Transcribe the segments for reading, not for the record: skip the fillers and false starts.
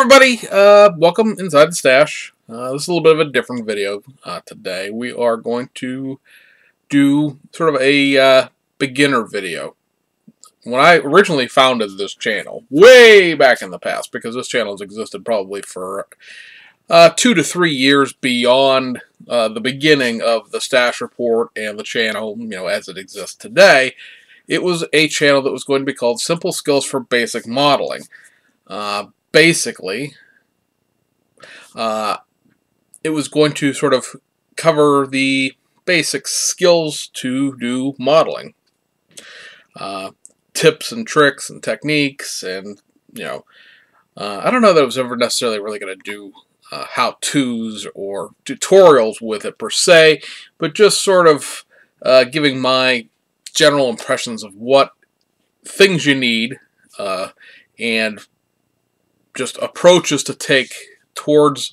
everybody, welcome inside the stash. This is a little bit of a different video today. We are going to do sort of a beginner video. When I originally founded this channel, way back in the past, because this channel has existed probably for 2 to 3 years beyond the beginning of the Stash Report and the channel, as it exists today, it was a channel that was going to be called Simple Skills for Basic Modeling. Basically, it was going to sort of cover the basic skills to do modeling. Tips and tricks and techniques, and, I don't know that I was ever necessarily really going to do how-tos or tutorials with it per se, but just sort of giving my general impressions of what things you need and just approaches to take towards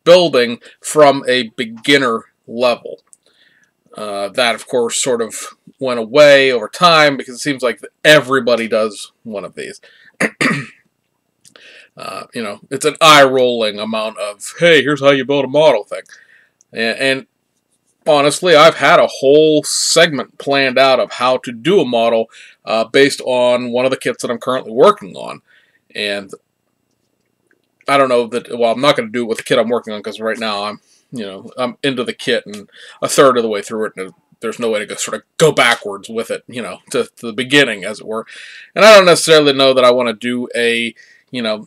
building from a beginner level. That, of course, sort of went away over time because it seems like everybody does one of these. It's an eye-rolling amount of, hey, here's how you build a model thing. And honestly, I've had a whole segment planned out of how to do a model based on one of the kits that I'm currently working on. And I don't know that, well, I'm not going to do it with the kit I'm working on because right now I'm into the kit and a third of the way through it, and there's no way to sort of go backwards with it, to the beginning, as it were. And I don't necessarily know that I want to do a, and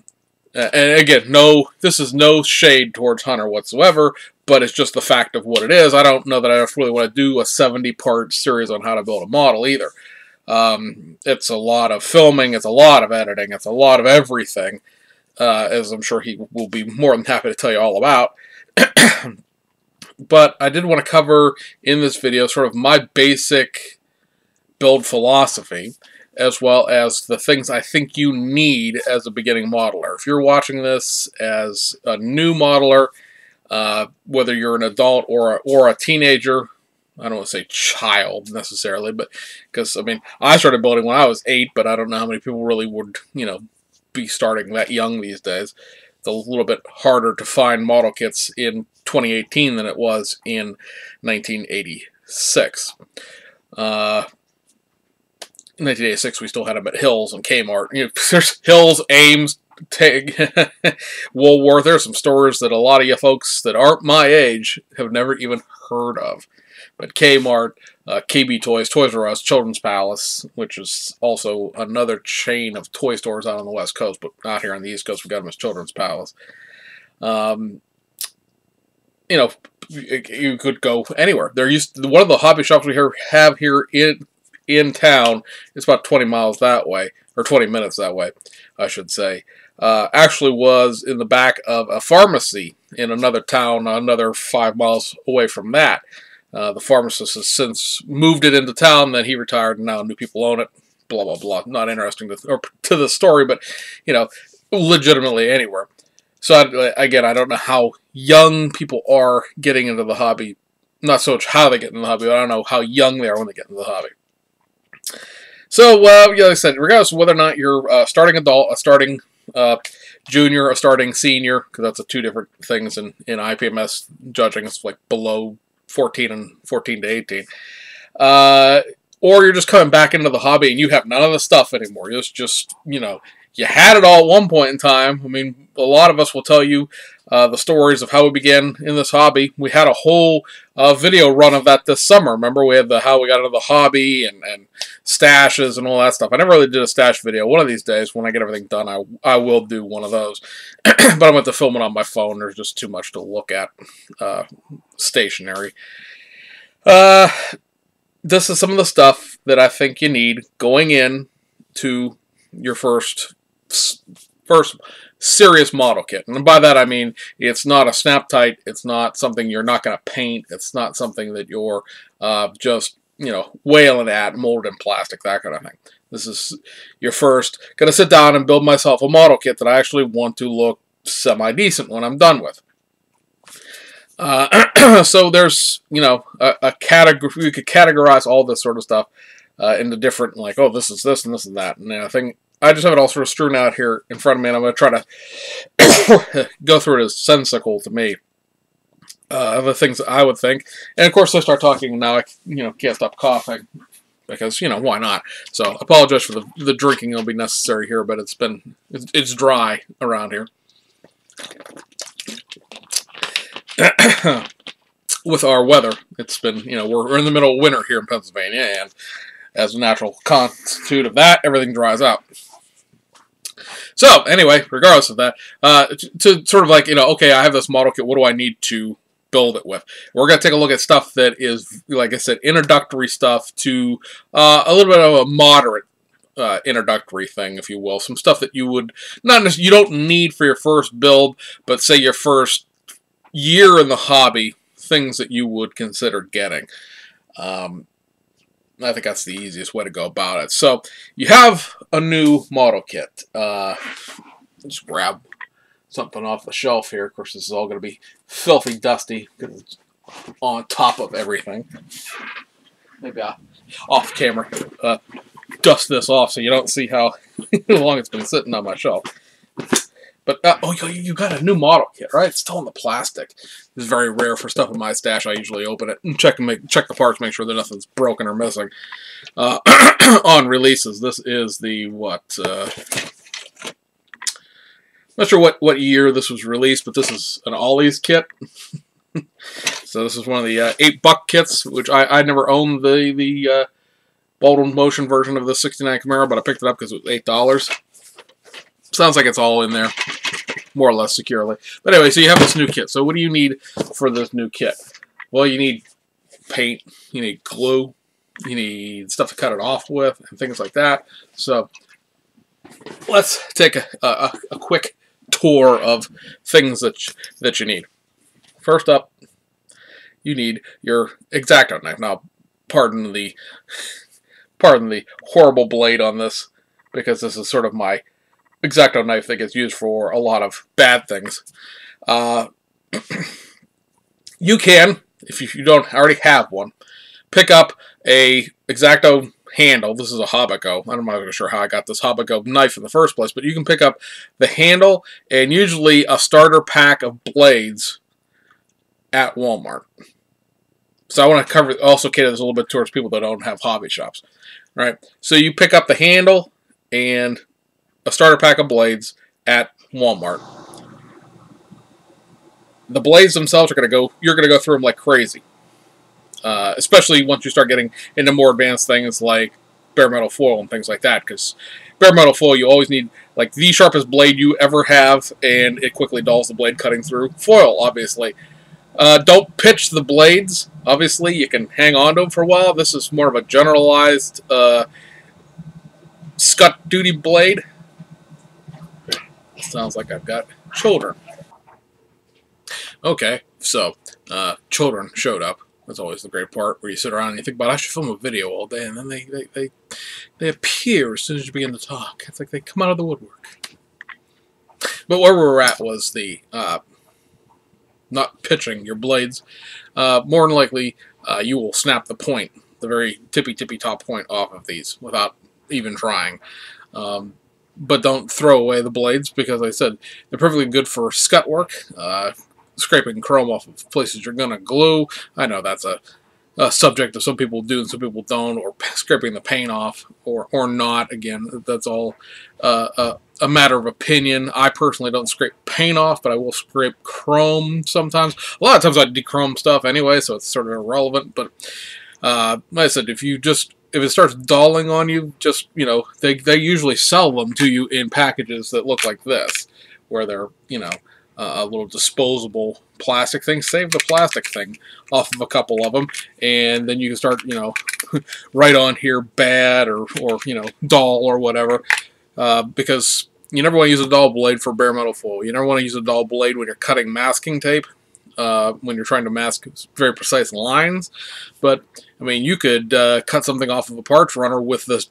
again, this is no shade towards Hunter whatsoever, but it's just the fact of what it is. I don't know that I really want to do a 70-part series on how to build a model either. It's a lot of filming, it's a lot of editing, it's a lot of everything. As I'm sure he will be more than happy to tell you all about. But I did want to cover in this video sort of my basic build philosophy, as well as the things I think you need as a beginning modeler. If you're watching this as a new modeler, whether you're an adult or a teenager, I don't want to say child necessarily, but because, I started building when I was 8, but I don't know how many people really would, be starting that young these days. It's a little bit harder to find model kits in 2018 than it was in 1986. 1986, we still had them at Hills and Kmart. There's Hills, Ames, Woolworth. There's some stores that a lot of you folks that aren't my age have never even heard of. But Kmart, KB Toys, Toys R Us, Children's Palace, which is also another chain of toy stores out on the West Coast, but not here on the East Coast. We got them as Children's Palace. You could go anywhere. One of the hobby shops we have here in town. It's about 20 miles that way, or 20 minutes that way, I should say. Actually was in the back of a pharmacy in another town, another 5 miles away from that. The pharmacist has since moved it into town, then he retired, and now new people own it, blah, blah, blah. Not interesting to the story, but, legitimately anywhere. So, again, I don't know how young people are getting into the hobby. Not so much how they get into the hobby, but I don't know how young they are when they get into the hobby. So, like I said, regardless of whether or not you're a starting adult, a starting junior, a starting senior, because that's two different things in IPMS judging. It's like below 14 and 14 to 18. Or you're just coming back into the hobby and you have none of the stuff anymore. It's just, you had it all at one point in time. A lot of us will tell you the stories of how we began in this hobby. We had a whole video run of that this summer. Remember, we had how we got into the hobby and stashes and all that stuff. I never really did a stash video. One of these days, when I get everything done, I will do one of those. But I'm going to film it on my phone. There's just too much to look at stationary. This is some of the stuff that I think you need going in to your first serious model kit. And by that I mean it's not a snap tight, it's not something you're not going to paint, it's not something that you're just, whaling at, molded in plastic, that kind of thing. This is your first, going to sit down and build myself a model kit that I actually want to look semi-decent when I'm done with. So there's, a category, you could categorize all this sort of stuff into different, like, oh, this is this and this and that. And I think I just have it all sort of strewn out here in front of me, and I'm going to try to go through it as sensical to me. The things that I would think. And of course, I start talking now, I can't stop coughing. Because, why not? So, I apologize for the drinking that'll be necessary here, but it's dry around here. With our weather, it's been, we're in the middle of winter here in Pennsylvania, and as a natural constitute of that, everything dries out. So, anyway, regardless of that, to sort of like, okay, I have this model kit, what do I need to build it with? We're going to take a look at stuff that is, like I said, introductory stuff to a little bit of a moderate introductory thing, if you will. Some stuff that you would you don't need for your first build, but say your first year in the hobby, things that you would consider getting. I think that's the easiest way to go about it. So you have a new model kit. Just grab something off the shelf here. Of course, this is all going to be filthy dusty because it's on top of everything. Maybe I'll, off camera, dust this off so you don't see how long it's been sitting on my shelf. But, oh, you got a new model kit, right? It's still in the plastic. It's very rare for stuff in my stash. I usually open it and check the parts, make sure that nothing's broken or missing. On releases, this is the, not sure what year this was released, but this is an Ollie's kit. So this is one of the $8 kits, which I never owned the Baldwin Motion version of the 69 Camaro, but I picked it up because it was $8. Sounds like it's all in there, more or less securely. But anyway, so you have this new kit. So what do you need for this new kit? Well, you need paint, you need glue, you need stuff to cut it off with, and things like that. So let's take a quick tour of things that you need. First up, you need your X-Acto knife. Now, pardon the horrible blade on this, because this is sort of my X-Acto knife that gets used for a lot of bad things. You can, if you don't already have one, pick up a X-Acto handle. This is a Hobbico. I'm not really sure how I got this Hobbico knife in the first place, but you can pick up the handle and usually a starter pack of blades at Walmart. So I want to also cater this a little bit towards people that don't have hobby shops. Right? So you pick up the handle and a starter pack of blades at Walmart. The blades themselves are you're going to go through them like crazy. Especially once you start getting into more advanced things like bare metal foil and things like that. Because bare metal foil, you always need like the sharpest blade you ever have, and it quickly dulls the blade cutting through foil, obviously. Don't pitch the blades. Obviously, you can hang on to them for a while. This is more of a generalized scut duty blade. Sounds like I've got children. Okay, so children showed up. That's always the great part, where you sit around and you think about, I should film a video all day, and then they appear as soon as you begin to talk. It's like they come out of the woodwork. But where we were at was the not pitching your blades. More than likely, you will snap the point, the very tippy top point off of these without even trying. But don't throw away the blades, because like I said, they're perfectly good for scut work, scraping chrome off of places you're going to glue. I know that's a subject that some people do and some people don't, or scraping the paint off or not. Again, that's all a matter of opinion. I personally don't scrape paint off, but I will scrape chrome sometimes. A lot of times I dechrome stuff anyway, so it's sort of irrelevant. But like I said, if it starts dulling on you, just, they usually sell them to you in packages that look like this, where they're, a little disposable plastic thing. Save the plastic thing off of a couple of them, and then you can start, right on here, bad or dull or whatever, because you never want to use a dull blade for bare metal foil. You never want to use a dull blade when you're cutting masking tape, when you're trying to mask very precise lines. But I mean, you could cut something off of a parts runner with this,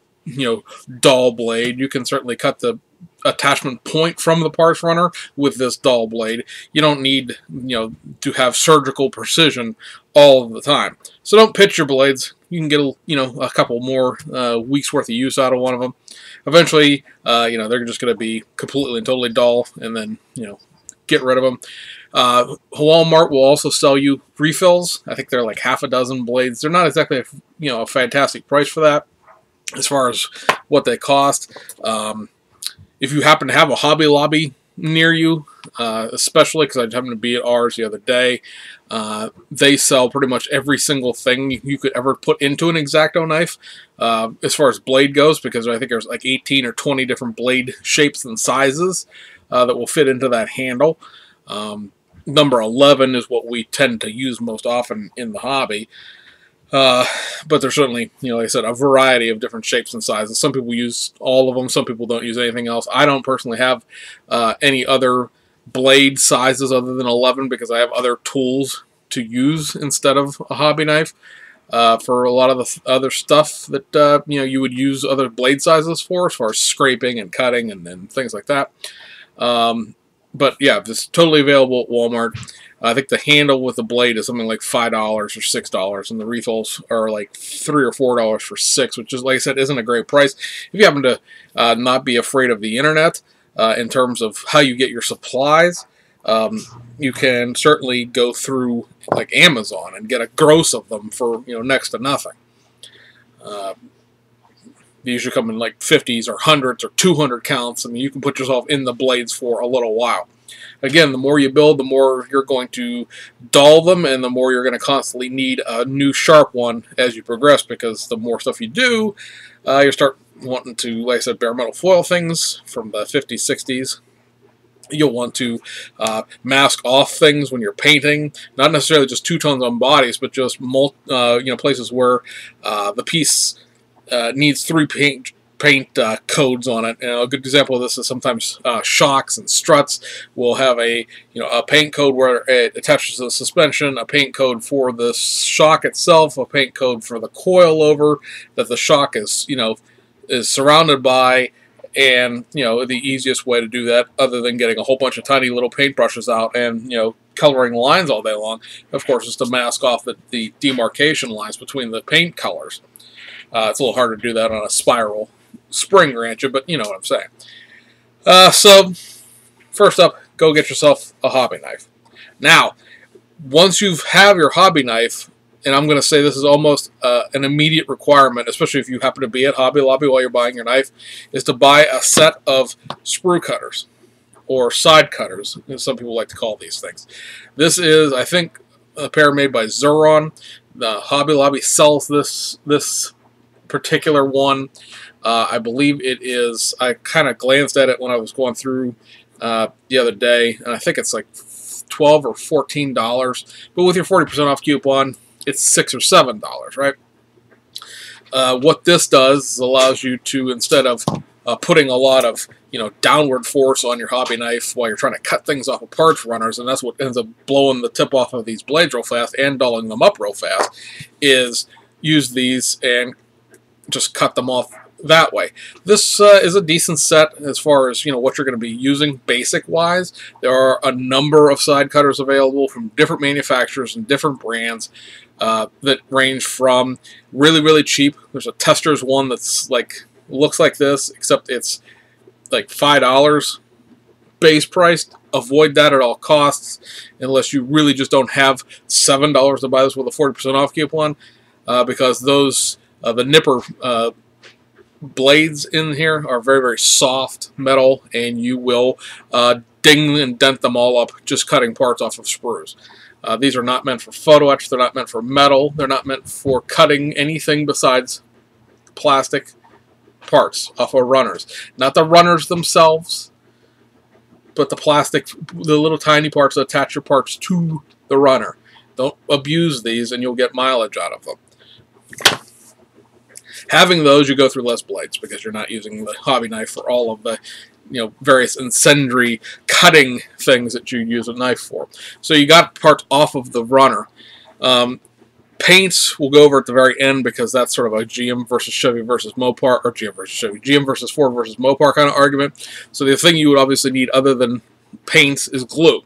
dull blade. You can certainly cut the attachment point from the parts runner with this dull blade. You don't need, to have surgical precision all of the time. So don't pitch your blades. You can get a couple more weeks worth of use out of one of them. Eventually, they're just going to be completely and totally dull, and then get rid of them. Walmart will also sell you refills. I think they're like half a dozen blades. They're not exactly a fantastic price for that as far as what they cost. If you happen to have a Hobby Lobby near you, especially because I happened to be at ours the other day, they sell pretty much every single thing you could ever put into an X-Acto knife as far as blade goes, because I think there's like 18 or 20 different blade shapes and sizes that will fit into that handle. Number 11 is what we tend to use most often in the hobby. But there's certainly, like I said, a variety of different shapes and sizes. Some people use all of them. Some people don't use anything else. I don't personally have any other blade sizes other than 11 because I have other tools to use instead of a hobby knife for a lot of the other stuff that you would use other blade sizes for, as far as scraping and cutting and things like that. But yeah, it's totally available at Walmart. I think the handle with the blade is something like $5 or $6, and the refills are like $3 or $4 for 6, which is, like I said, isn't a great price. If you happen to not be afraid of the internet in terms of how you get your supplies, you can certainly go through like Amazon and get a gross of them for next to nothing. They usually come in like 50s or 100s or 200 counts. I mean, you can put yourself in the blades for a little while. Again, the more you build, the more you're going to dull them, and the more you're going to constantly need a new sharp one as you progress, because the more stuff you do, you start wanting to, like I said, bare metal foil things from the 50s, 60s. You'll want to mask off things when you're painting, not necessarily just two-tones on bodies, but just places where the piece needs 3 paint codes on it. A good example of this is sometimes shocks and struts will have a paint code where it attaches to the suspension, a paint code for the shock itself, a paint code for the coilover that the shock is surrounded by. And the easiest way to do that, other than getting a whole bunch of tiny little paintbrushes out and coloring lines all day long, of course, is to mask off the demarcation lines between the paint colors. It's a little harder to do that on a spiral spring ratchet, but you know what I'm saying. So, first up, go get yourself a hobby knife. Now, once you have your hobby knife, and I'm going to say this is almost an immediate requirement, especially if you happen to be at Hobby Lobby while you're buying your knife, is to buy a set of sprue cutters, or side cutters, as some people like to call these things. This is, I think, a pair made by Xuron. The Hobby Lobby sells this particular one. I believe it is, I kind of glanced at it when I was going through the other day, and I think it's like $12 or $14, but with your 40% off coupon, it's $6 or $7, right? What this does is allows you to, instead of putting a lot of downward force on your hobby knife while you're trying to cut things off of parts runners, and that's what ends up blowing the tip off of these blades real fast and dulling them up real fast, is use these and just cut them off that way. This is a decent set as far as what you're going to be using basic wise. There are a number of side cutters available from different manufacturers and different brands that range from really cheap. There's a Testors one that's like looks like this, except it's like $5 base priced. Avoid that at all costs unless you really just don't have $7 to buy this with a 40% off coupon, because those the nipper blades in here are very soft metal, and you will ding and dent them all up just cutting parts off of sprues. These are not meant for photo etch. They're not meant for metal. They're not meant for cutting anything besides plastic parts off of runners. Not the runners themselves, but the plastic, the little tiny parts that attach your parts to the runner. Don't abuse these, and you'll get mileage out of them. Having those, you go through less blades because you're not using the hobby knife for all of the various and sundry cutting things that you use a knife for. So you got parts off of the runner. Paints we'll go over at the very end, because that's sort of a GM versus Chevy versus Mopar, or GM versus Chevy, GM versus Ford versus Mopar kind of argument. So the thing you would obviously need other than paints is glue.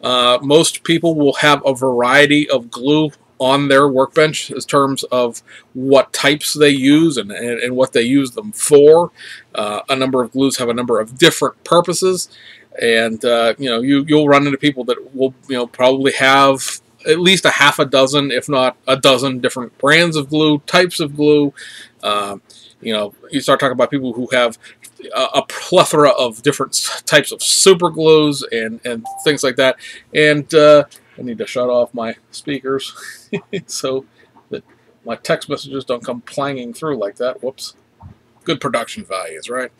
Most people will have a variety of glue on their workbench in terms of what types they use and what they use them for. A number of glues have a number of different purposes, and you'll run into people that will probably have at least a half a dozen, if not a dozen, different brands of glue, types of glue. You start talking about people who have a plethora of different types of super glues and things like that. And I need to shut off my speakers so that my text messages don't come clanging through like that. Whoops. Good production values, right?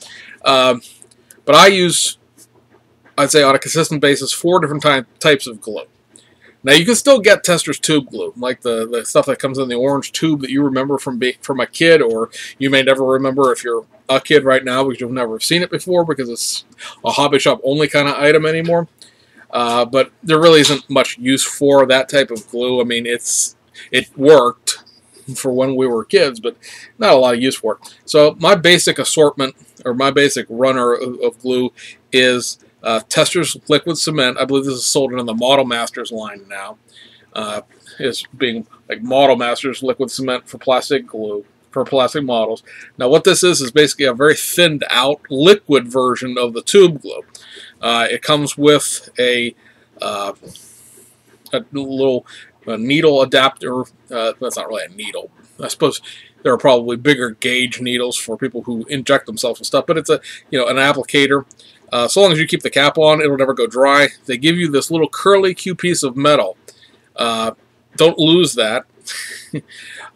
But I use, I'd say on a consistent basis, 4 different types of glue. Now, you can still get Tester's tube glue, like the stuff that comes in the orange tube that you remember from a kid, or you may never remember if you're a kid right now because you've never seen it before because it's a hobby shop only kind of item anymore. But there really isn't much use for that type of glue. I mean, it worked for when we were kids, but not a lot of use for it. So my basic assortment, or my basic runner of glue is Tester's liquid cement. I believe this is sold in the Model Masters line now. It's being like Model Masters liquid cement for plastic glue, for plastic models. Now what this is basically a very thinned out liquid version of the tube glue. It comes with a little needle adapter. That's not really a needle. I suppose there are probably bigger gauge needles for people who inject themselves with stuff, but it's an applicator. So long as you keep the cap on, it'll never go dry. They give you this little curly Q piece of metal. Don't lose that.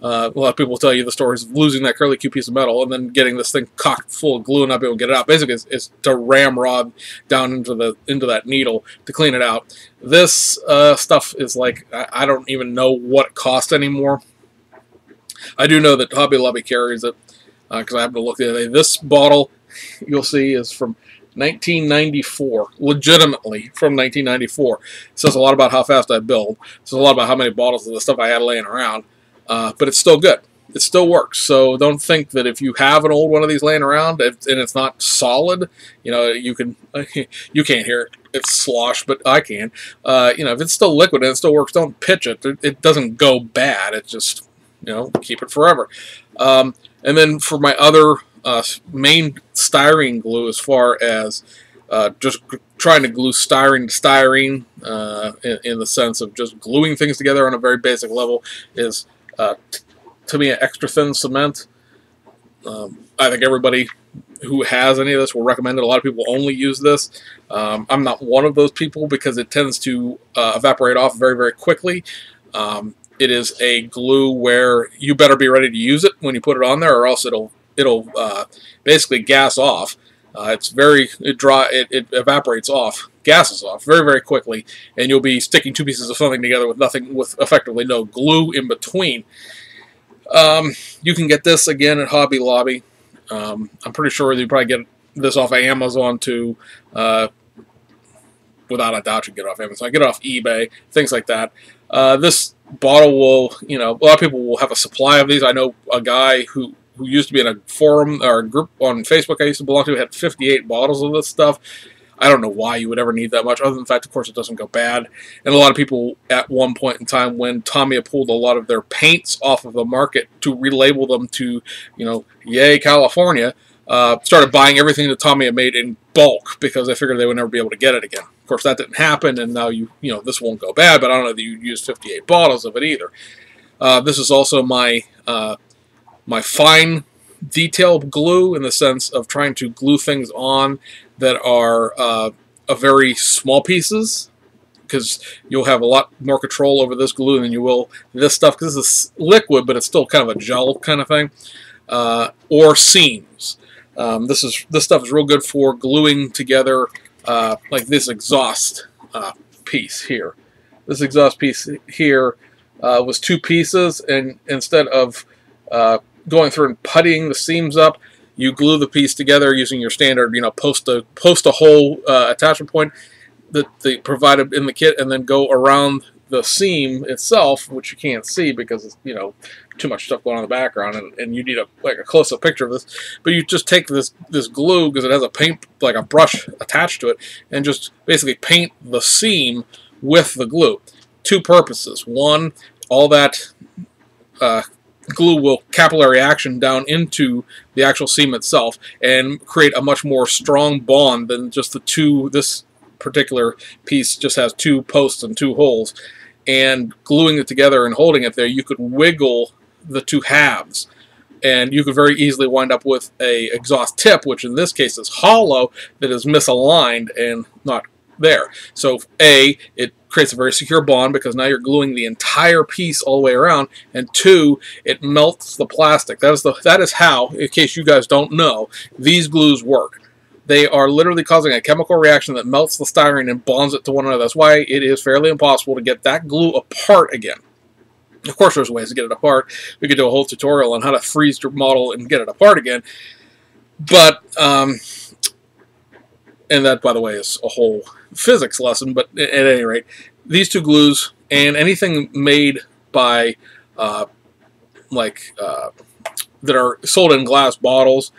A lot of people tell you the stories of losing that curly Q piece of metal and then getting this thing cocked full of glue and not being able to get it out. Basically, it's to ramrod down into that needle to clean it out. This stuff is like, I don't even know what it costs anymore. I do know that Hobby Lobby carries it because I happened to look the other day. This bottle, you'll see, is from 1994, legitimately from 1994. It says a lot about how fast I build. It says a lot about how many bottles of the stuff I had laying around. But it's still good. It still works. So don't think that if you have an old one of these laying around and it's not solid, you can't hear it. It's slosh, but I can. If it's still liquid and it still works, don't pitch it. It doesn't go bad. It just, keep it forever. And then for my other main styrene glue, as far as just trying to glue styrene to styrene in the sense of just gluing things together on a very basic level, is to me an extra thin cement. I think everybody who has any of this will recommend it. A lot of people only use this. I'm not one of those people because it tends to evaporate off very, very quickly. It is a glue where you better be ready to use it when you put it on there, or else it'll basically gas off. It evaporates off, gases off very, very quickly, and you'll be sticking 2 pieces of something together with effectively no glue in between. You can get this again at Hobby Lobby. I'm pretty sure you probably get this off of Amazon too. Without a doubt, you can get it off Amazon. Get it off eBay, things like that. This bottle will, a lot of people will have a supply of these. I know a guy who used to be in a forum or a group on Facebook I used to belong to, had 58 bottles of this stuff. I don't know why you would ever need that much, other than the fact, of course, it doesn't go bad. And a lot of people, at one point in time, when Tamiya pulled a lot of their paints off of the market to relabel them to, yay, California, started buying everything that Tamiya made in bulk because they figured they would never be able to get it again. Of course, that didn't happen, and now this won't go bad, but I don't know that you use 58 bottles of it either. This is also my fine detail glue, in the sense of trying to glue things on that are a very small pieces, because you'll have a lot more control over this glue than you will this stuff, because this is liquid, but it's still kind of a gel kind of thing, or seams. This stuff is real good for gluing together, like this exhaust piece here. This exhaust piece here was 2 pieces, and instead of going through and puttying the seams up, you glue the piece together using your standard, post a hole attachment point that they provided in the kit, and then go around the seam itself, which you can't see because it's, too much stuff going on in the background, and you need a close-up picture of this. But you just take this glue, because it has a paint, like a brush attached to it, and just basically paint the seam with the glue. 2 purposes. One, all that glue will capillary action down into the actual seam itself and create a much more strong bond than just the two. This particular piece just has 2 posts and 2 holes, and gluing it together and holding it there, you could wiggle the 2 halves, and you could very easily wind up with a exhaust tip, which in this case is hollow, that is misaligned and not there. So it creates a very secure bond because now you're gluing the entire piece all the way around, and 2, it melts the plastic. That is how, in case you guys don't know, these glues work. They are literally causing a chemical reaction that melts the styrene and bonds it to one another. That's why it is fairly impossible to get that glue apart again. Of course, there's ways to get it apart. We could do a whole tutorial on how to freeze your model and get it apart again. But, and that, by the way, is a whole physics lesson. But at any rate, these 2 glues and anything made by, that are sold in glass bottles,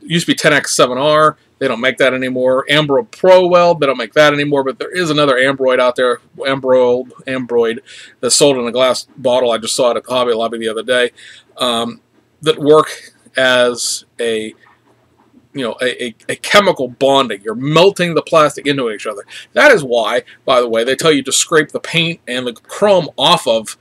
used to be 10X7R. They don't make that anymore. Ambro Pro Weld, they don't make that anymore, but there is another Ambroid out there, Ambroid, that's sold in a glass bottle. I just saw it at Hobby Lobby the other day, that work as a chemical bonding. You're melting the plastic into each other. That is why, by the way, they tell you to scrape the paint and the chrome off of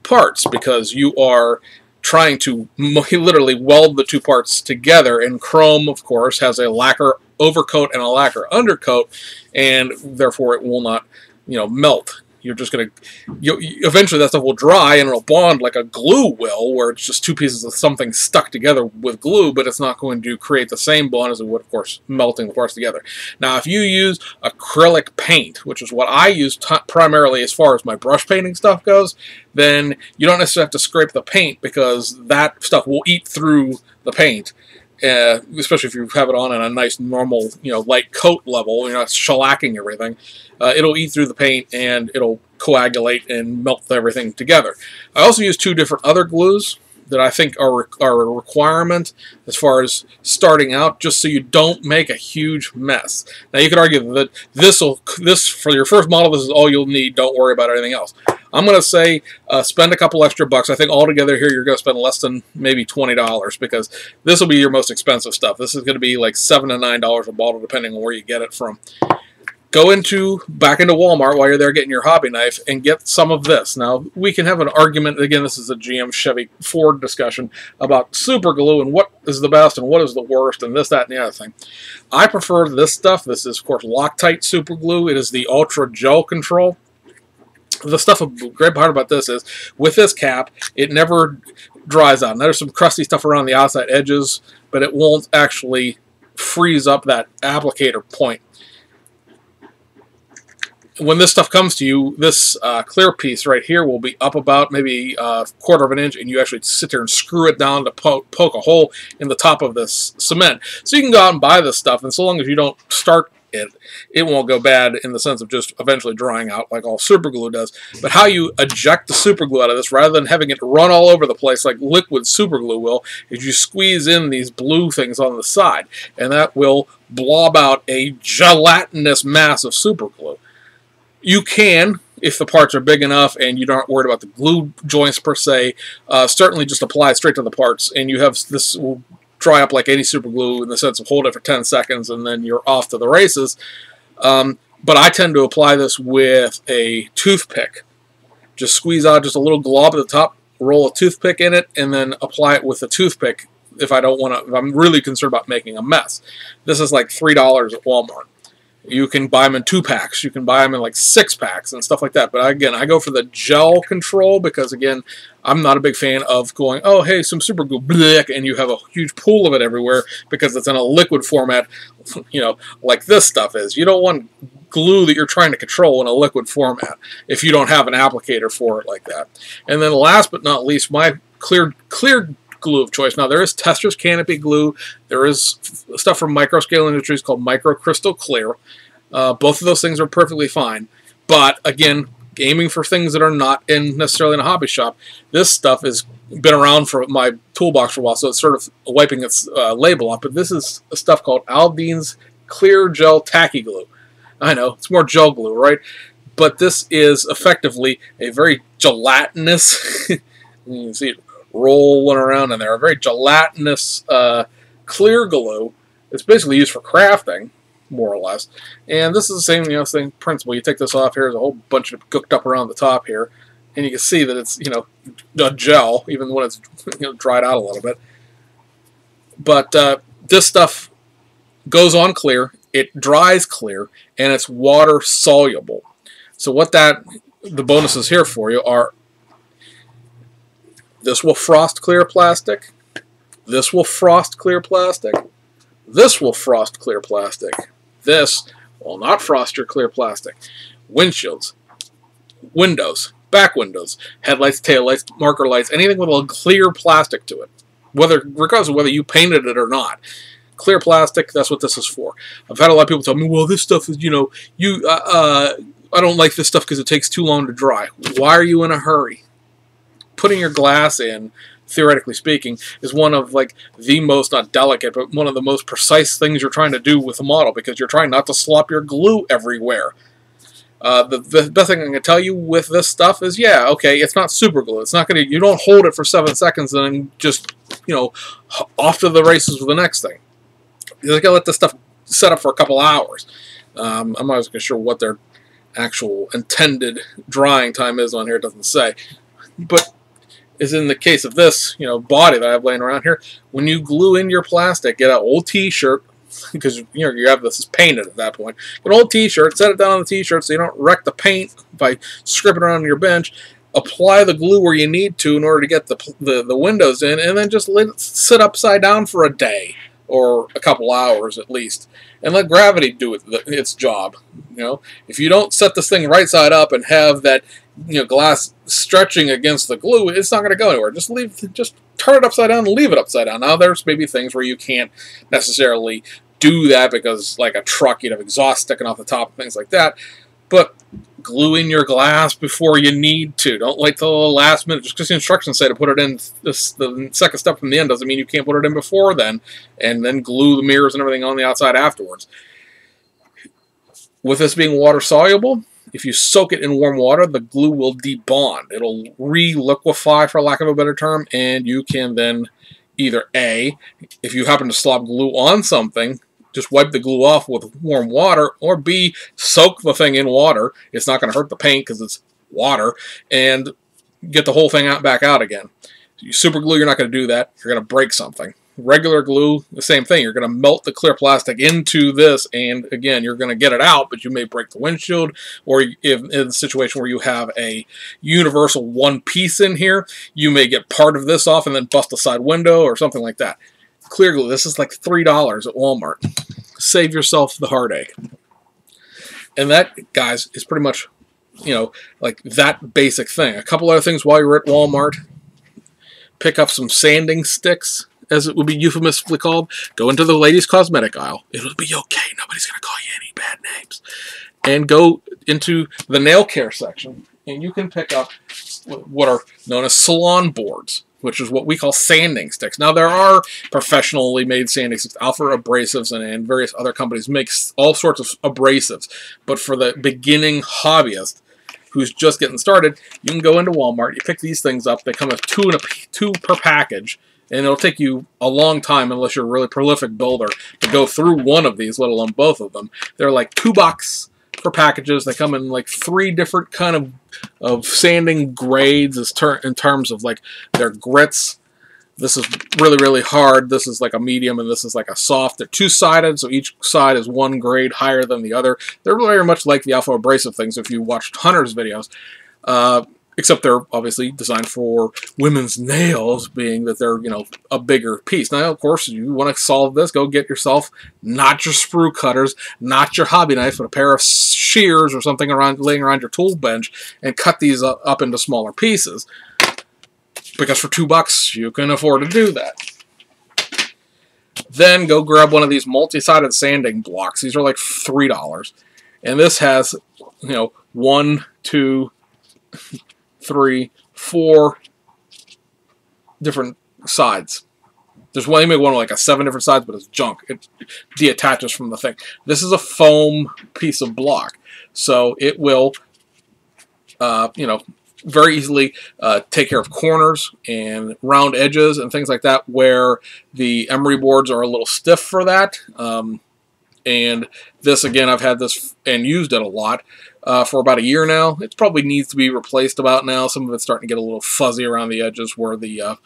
parts, because you are trying to literally weld the 2 parts together, and chrome, of course, has a lacquer overcoat and a lacquer undercoat, and therefore it will not, melt. You're just going to, eventually that stuff will dry and it'll bond like a glue will, where it's just 2 pieces of something stuck together with glue, but it's not going to create the same bond as it would, of course, melting the parts together. Now, if you use acrylic paint, which is what I use primarily as far as my brush painting stuff goes, then you don't necessarily have to scrape the paint, because that stuff will eat through the paint. Especially if you have it on at a nice normal, light coat level, you're not shellacking everything. It'll eat through the paint and it'll coagulate and melt everything together. I also use 2 different other glues that I think are a requirement as far as starting out, just so you don't make a huge mess. Now, you could argue that this for your first model, this is all you'll need. Don't worry about anything else. I'm going to say spend a couple extra bucks. I think altogether here you're going to spend less than maybe $20, because this will be your most expensive stuff. This is going to be like $7 to $9 a bottle, depending on where you get it from. Go back into Walmart while you're there getting your hobby knife and get some of this. Now, we can have an argument, again, this is a GM, Chevy, Ford discussion about super glue and what is the best and what is the worst and this, that, and the other thing. I prefer this stuff. This is, of course, Loctite super glue. It is the Ultra Gel Control. The great part about this is, with this cap, it never dries out. Now, there's some crusty stuff around the outside edges, but it won't actually freeze up that applicator point. When this stuff comes to you, this clear piece right here will be up about maybe a quarter of an inch, and you actually sit there and screw it down to poke a hole in the top of this cement. So you can go out and buy this stuff, and so long as you don't start it, it won't go bad in the sense of just eventually drying out like all super glue does. But how you eject the super glue out of this, rather than having it run all over the place like liquid super glue will, is you squeeze in these blue things on the side, and that will blob out a gelatinous mass of super glue. You can, if the parts are big enough and you aren't worried about the glue joints per se, certainly just apply it straight to the parts, and you have this will dry up like any super glue in the sense of hold it for 10 seconds and then you're off to the races. But I tend to apply this with a toothpick. Just squeeze out just a little glob at the top, roll a toothpick in it, and then apply it with a toothpick if I'm really concerned about making a mess. This is like $3 at Walmart. You can buy them in 2-packs. You can buy them in like 6-packs and stuff like that. But again, I go for the gel control because, again, I'm not a big fan of going, oh, hey, some super glue, blech, and you have a huge pool of it everywhere because it's in a liquid format, like this stuff is. You don't want glue that you're trying to control in a liquid format if you don't have an applicator for it like that. And then last but not least, my clear glue of choice. Now, there is Testra's Canopy glue. There is stuff from Microscale Industries called Micro Crystal Clear. Both of those things are perfectly fine. But, again, aiming for things that are not necessarily in a hobby shop, this stuff has been around for my toolbox for a while, so it's sort of wiping its label off. But this is stuff called Aldean's Clear Gel Tacky Glue. I know, it's more gel glue, right? but this is effectively a very gelatinous, you can see it rolling around in there, a very gelatinous clear glue. It's basically used for crafting, more or less. And this is the same, same principle. You take this off here, there's a whole bunch of cooked up around the top here, and you can see that it's, a gel, even when it's, dried out a little bit. But this stuff goes on clear, it dries clear, and it's water soluble. So what the bonuses here for you are, this will frost clear plastic, this will frost clear plastic, this will frost clear plastic, this will not frost your clear plastic. Windshields, windows, back windows, headlights, taillights, marker lights, anything with a clear plastic to it, regardless of whether you painted it or not. Clear plastic, that's what this is for. I've had a lot of people tell me, well, this stuff is, I don't like this stuff because it takes too long to dry. Why are you in a hurry? Putting your glass in, theoretically speaking, is one of the most, not delicate, but one of the most precise things you're trying to do with a model, because you're trying not to slop your glue everywhere. The best thing I can tell you with this stuff is, yeah, okay, it's not super glue. It's not you don't hold it for 7 seconds and then just, off to the races with the next thing. You gotta let this stuff set up for a couple hours. I'm not sure what their actual intended drying time is on here. It doesn't say. But as in the case of this, body that I have laying around here, when you glue in your plastic, get an old T-shirt, because you have this painted at that point. Get an old T-shirt, set it down on the T-shirt so you don't wreck the paint by scribbling it on your bench. Apply the glue where you need to in order to get the windows in, and then just let it sit upside down for a day or a couple hours at least, and let gravity do its job. If you don't set this thing right side up and have that glass stretching against the glue, it's not going to go anywhere. Just turn it upside down and leave it upside down. Now there's maybe things where you can't necessarily do that because, like a truck, you'd have exhaust sticking off the top and things like that. But glue in your glass before you need to. Don't wait till the last minute. Just because the instructions say to put it in the second step from the end doesn't mean you can't put it in before then, and then glue the mirrors and everything on the outside afterwards. With this being water soluble, if you soak it in warm water, the glue will debond. It'll re-liquefy, for lack of a better term, and you can then either A, if you happen to slop glue on something, just wipe the glue off with warm water, or B, soak the thing in water. It's not going to hurt the paint because it's water, and get the whole thing back out again. You super glue, you're not going to do that. You're going to break something. Regular glue, the same thing. You're going to melt the clear plastic into this, and again, you're going to get it out, but you may break the windshield, or if in a situation where you have a universal one piece in here, you may get part of this off and then bust a side window or something like that. Clear glue, this is like $3 at Walmart. Save yourself the heartache. And that, guys, is pretty much, like that basic thing. A couple other things while you're at Walmart. Pick up some sanding sticks, as it would be euphemistically called. Go into the ladies' cosmetic aisle. It'll be okay. Nobody's going to call you any bad names. And go into the nail care section, and you can pick up what are known as salon boards, which is what we call sanding sticks. Now, there are professionally made sanding sticks. Alpha Abrasives and various other companies make all sorts of abrasives. But for the beginning hobbyist who's just getting started, you can go into Walmart, you pick these things up. They come with two per package, and it'll take you a long time, unless you're a really prolific builder, to go through one of these, let alone both of them. They're like $2 for packages. They come in like 3 different kind of sanding grades in terms of like their grits. This is really, really hard. This is like a medium, and this is like a soft. They're two-sided, so each side is one grade higher than the other. They're very much like the Alpha Abrasive things if you watched Hunter's videos. Except they're obviously designed for women's nails, being that they're, a bigger piece. Now, of course, you want to solve this, go get yourself not your sprue cutters, not your hobby knife, but a pair of shears or something laying around your tool bench, and cut these up into smaller pieces. Because for $2, you can afford to do that. Then go grab one of these multi-sided sanding blocks. These are like $3. And this has, 1, 2, 3, 4 different sides. There's one, maybe one with like 7 different sides, but it's junk. It deattaches from the thing. This is a foam piece of block, so it will you know, very easily take care of corners and round edges and things like that where the emery boards are a little stiff for that. And this, again, I've had this and used it a lot for about a year now. It probably needs to be replaced about now. Some of it's starting to get a little fuzzy around the edges where the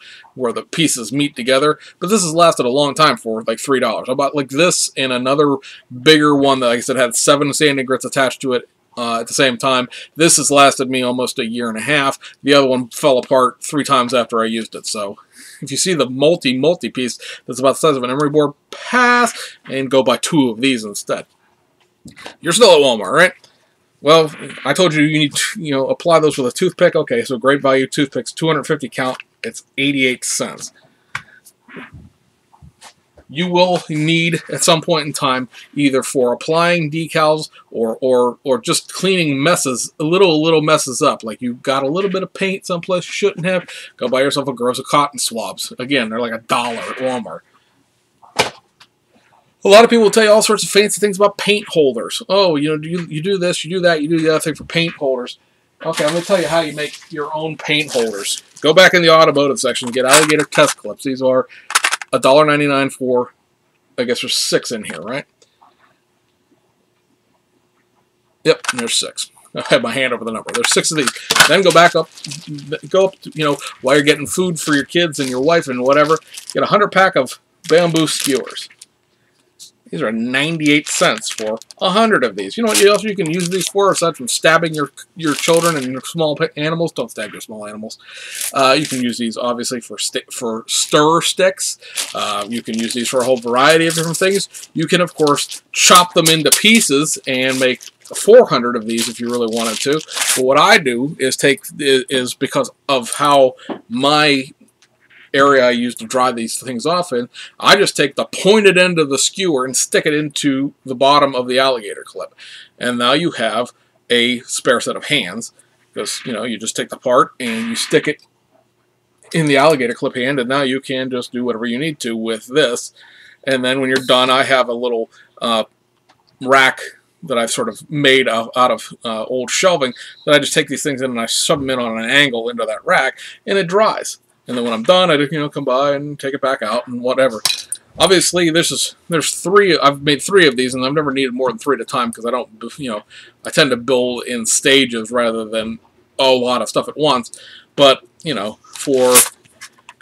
pieces meet together. But this has lasted a long time for like $3. I bought like this and another bigger one that, like I said, had 7 sanding grits attached to it at the same time. This has lasted me almost a year and a half. The other one fell apart 3 times after I used it. So if you see the multi piece that's about the size of an emery board, pass and go buy 2 of these instead. You're still at Walmart, right? Well, I told you need to, apply those with a toothpick. Okay, so great value toothpicks, 250 count. It's 88 cents. You will need at some point in time, either for applying decals or just cleaning messes, little messes up. Like you got a little bit of paint someplace you shouldn't have, go buy yourself a gross of cotton swabs. Again, they're like $1 at Walmart. A lot of people will tell you all sorts of fancy things about paint holders. Oh, you do this, you do that, you do the other thing for paint holders. Okay, I'm going to tell you how you make your own paint holders. Go back in the automotive section and get alligator test clips. These are $1.99 for, I guess there's 6 in here, right? Yep, there's 6. I had my hand over the number. There's 6 of these. Then go up, to, while you're getting food for your kids and your wife and whatever, get a 100-pack of bamboo skewers. These are 98 cents for 100 of these. You know what else you can use these for aside from stabbing your children and your small animals? Don't stab your small animals. You can use these obviously for stir sticks. You can use these for a whole variety of different things. You can of course chop them into pieces and make 400 of these if you really wanted to. But what I do is is because of how my area I use to dry these things off in, I just take the pointed end of the skewer and stick it into the bottom of the alligator clip. And now you have a spare set of hands, because, you just take the part and you stick it in the alligator clip hand, and now you can just do whatever you need to with this. And then when you're done, I have a little rack that I've sort of made out of old shelving that I just take these things in and I shove them in on an angle into that rack, and it dries. And then when I'm done, I just, come by and take it back out and whatever. Obviously, there's 3. I've made 3 of these, and I've never needed more than 3 at a time because I don't, I tend to build in stages rather than a lot of stuff at once. But, for,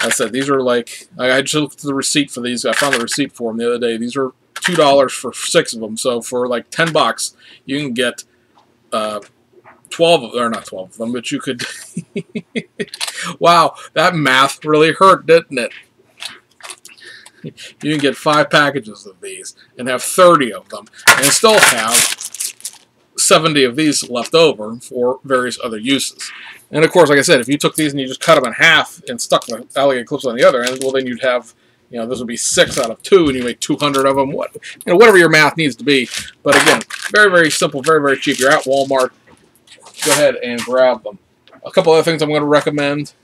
I said, these are like, I just looked at the receipt for these. I found the receipt for them the other day. These are $2 for 6 of them. So for like $10, you can get 12, or not 12 of them, but you could. Wow, that math really hurt, didn't it? You can get 5 packages of these and have 30 of them and still have 70 of these left over for various other uses. And of course, like I said, if you took these and you just cut them in half and stuck the alligator clips on the other end, well, then you'd have, this would be 6 out of 2, and you make 200 of them. Whatever your math needs to be. But again, very, very simple, very, very cheap. You're at Walmart. Go ahead and grab them. A couple other things I'm going to recommend.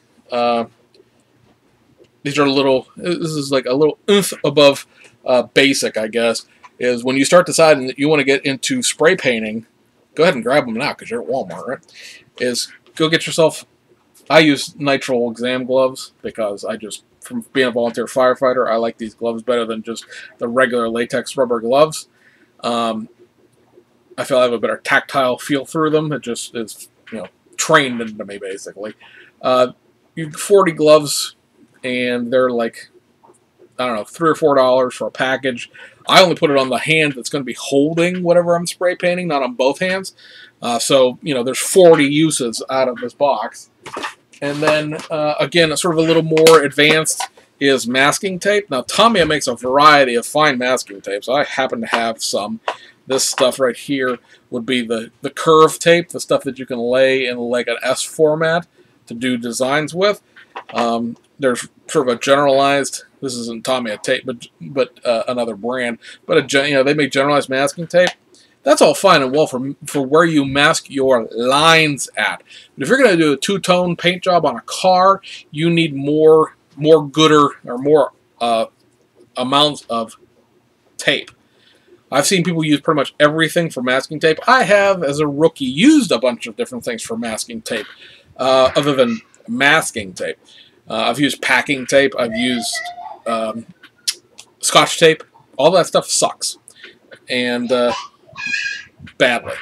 These are this is like a little oomph above basic, I guess, is when you start deciding that you want to get into spray painting, go ahead and grab them now because you're at Walmart, right? Is go get yourself, I use nitrile exam gloves because from being a volunteer firefighter, I like these gloves better than just the regular latex rubber gloves. I feel I have a better tactile feel through them. It just is, trained into me, basically. You 40 gloves, and they're like, I don't know, $3 or $4 for a package. I only put it on the hand that's going to be holding whatever I'm spray painting, not on both hands. So, there's 40 uses out of this box. And then, again, sort of a little more advanced is masking tape. Now, Tamiya makes a variety of fine masking tapes. I happen to have some. This stuff right here would be the curve tape, the stuff that you can lay in like an S format to do designs with. There's sort of a generalized, this isn't Tamiya tape, but another brand, but they make generalized masking tape. That's all fine and well for where you mask your lines at. But if you're going to do a 2-tone paint job on a car, you need more gooder or more amounts of tape. I've seen people use pretty much everything for masking tape. I have, as a rookie, used a bunch of different things for masking tape, other than masking tape. I've used packing tape. I've used Scotch tape. All that stuff sucks. And badly.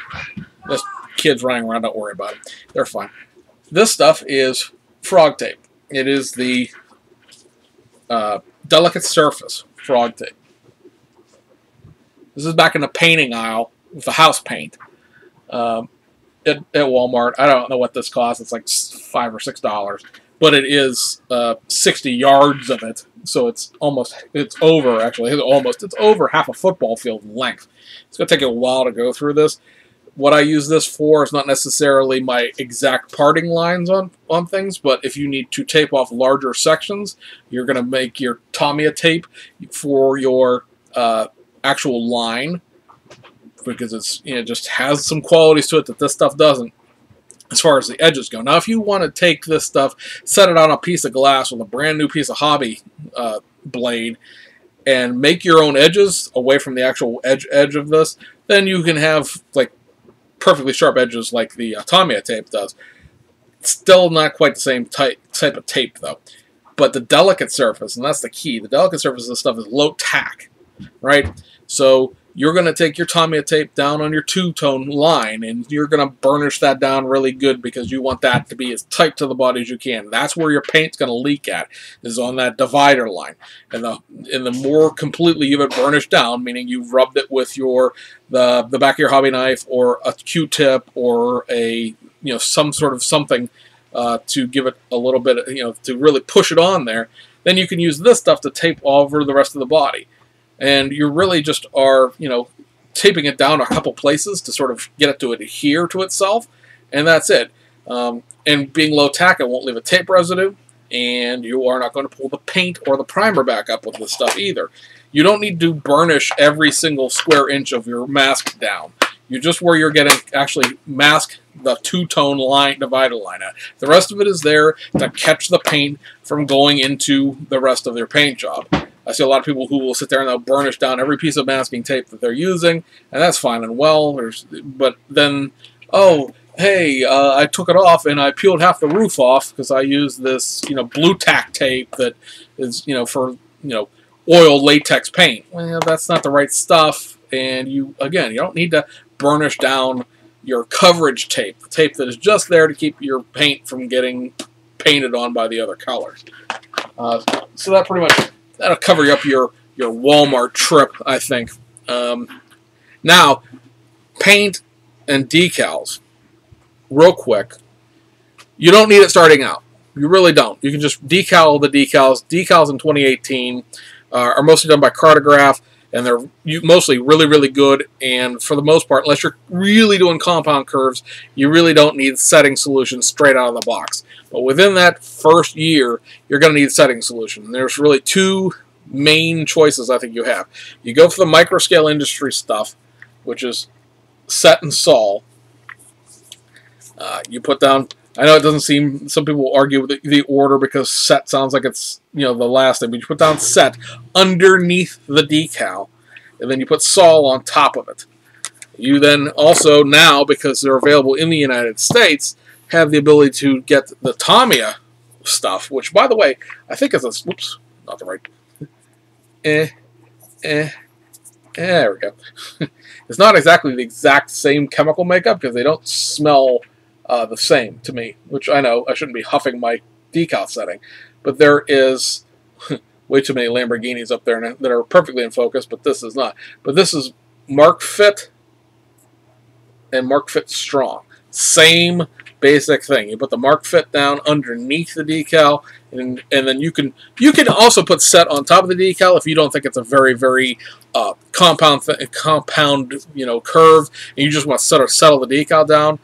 Just kids running around, don't worry about it. They're fine. This stuff is frog tape. It is the delicate surface frog tape. This is back in the painting aisle with the house paint at Walmart. I don't know what this costs. It's like $5 or $6, but it is 60 yards of it. So it's over half a football field in length. It's going to take a while to go through this. What I use this for is not necessarily my exact parting lines on things, but if you need to tape off larger sections, you're going to make your Tamiya tape for your actual line, because it's, it just has some qualities to it that this stuff doesn't as far as the edges go. Now, if you want to take this stuff, set it on a piece of glass with a brand new piece of hobby blade, and make your own edges away from the actual edge of this, then you can have like perfectly sharp edges like the Tamiya tape does. It's still not quite the same type of tape though. But the delicate surface, and that's the key, the delicate surface of this stuff is low tack, right? So you're going to take your Tamiya tape down on your two-tone line, and you're going to burnish that down really good because you want that to be as tight to the body as you can. That's where your paint's going to leak at, is on that divider line. And the more completely you have it burnished down, meaning you've rubbed it with the back of your hobby knife or a Q-tip or a some sort of something to give it a little bit, to really push it on there, then you can use this stuff to tape over the rest of the body. And you really just are, taping it down a couple places to sort of get it to adhere to itself, and that's it. And being low tack, it won't leave a tape residue, and you are not going to pull the paint or the primer back up with this stuff either. You don't need to burnish every single square inch of your mask down. You just where you're getting actually mask the two-tone line, divider line at. The rest of it is there to catch the paint from going into the rest of their paint job. I see a lot of people who will sit there and they'll burnish down every piece of masking tape that they're using, and that's fine and well. But then, oh, hey, I took it off and I peeled half the roof off because I used this, blue tack tape that is, for, oil latex paint. Well, that's not the right stuff, and you don't need to burnish down your coverage tape, the tape that is just there to keep your paint from getting painted on by the other colors. So that pretty much... that'll cover up your Walmart trip, I think. Now, paint and decals. Real quick. You don't need it starting out. You really don't. You can just decal the decals. Decals in 2018 are mostly done by Cartograph, and they're mostly really, really good. And for the most part, unless you're really doing compound curves, you really don't need setting solutions straight out of the box. But within that first year, you're going to need setting solution. And there's really two main choices I think you have. You go for the microscale industry stuff, which is set and sol. You put down, I know it doesn't seem, some people will argue with the order because set sounds like it's, the last thing, but you put down set underneath the decal, and then you put sol on top of it. You then also now, because they're available in the United States, have the ability to get the Tamiya stuff, which, by the way, I think is a, whoops, not the right, there we go. It's not exactly the exact same chemical makeup because they don't smell the same to me, which I know I shouldn't be huffing my decal setting, but there is way too many Lamborghinis up there that are perfectly in focus, but this is not. But this is Mark Fit and Mark Fit Strong. Same basic thing. You put the Mark Fit down underneath the decal, and then you can also put set on top of the decal if you don't think it's a very, very compound curve, and you just want to sort of settle the decal down.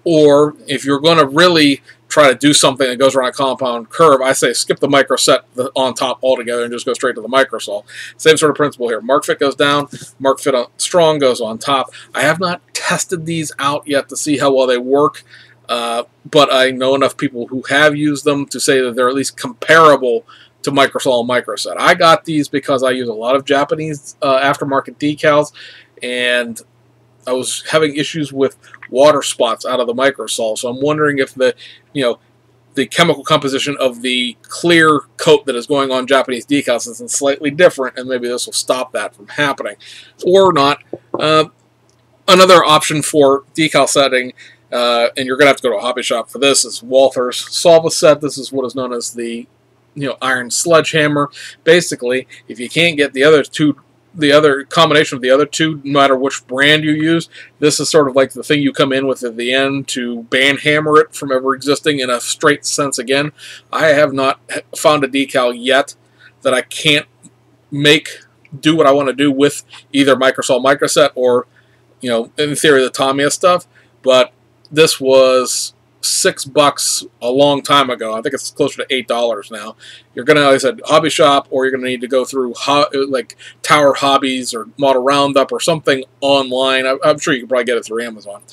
Or if you're going to really try to do something that goes around a compound curve, I say skip the micro set on top altogether and just go straight to the microsol. Same sort of principle here. Mark Fit goes down, Mark Fit Strong goes on top. I have not tested these out yet to see how well they work, but I know enough people who have used them to say that they're at least comparable to Microsol and Microset. I got these because I use a lot of Japanese aftermarket decals, and I was having issues with water spots out of the Microsol. So I'm wondering if the chemical composition of the clear coat that is going on Japanese decals is slightly different, and maybe this will stop that from happening, or not. Another option for decal setting, and you're going to have to go to a hobby shop for this, is Walther's Solvaset. This is what is known as the iron sledgehammer. Basically, if you can't get the other combination of the other two, no matter which brand you use, this is sort of like the thing you come in with at the end to band hammer it from ever existing in a straight sense again. I have not found a decal yet that I can't do what I want to do with either Microsol Microset or, in theory, the Tamiya stuff. But this was $6 a long time ago. I think it's closer to $8 now. You're gonna, like I said, hobby shop, or you're gonna need to go through like Tower Hobbies or Model Roundup or something online. I'm sure you can probably get it through Amazon.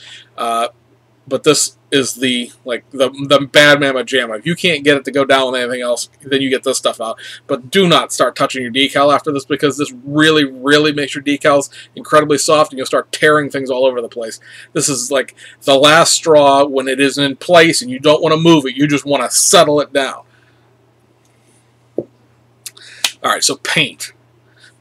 But this is the bad mamma jamma. If you can't get it to go down with anything else, then you get this stuff out. But do not start touching your decal after this, because this really, really makes your decals incredibly soft, and you'll start tearing things all over the place. This is like the last straw when it isn't in place and you don't want to move it. You just want to settle it down. Alright, so paint.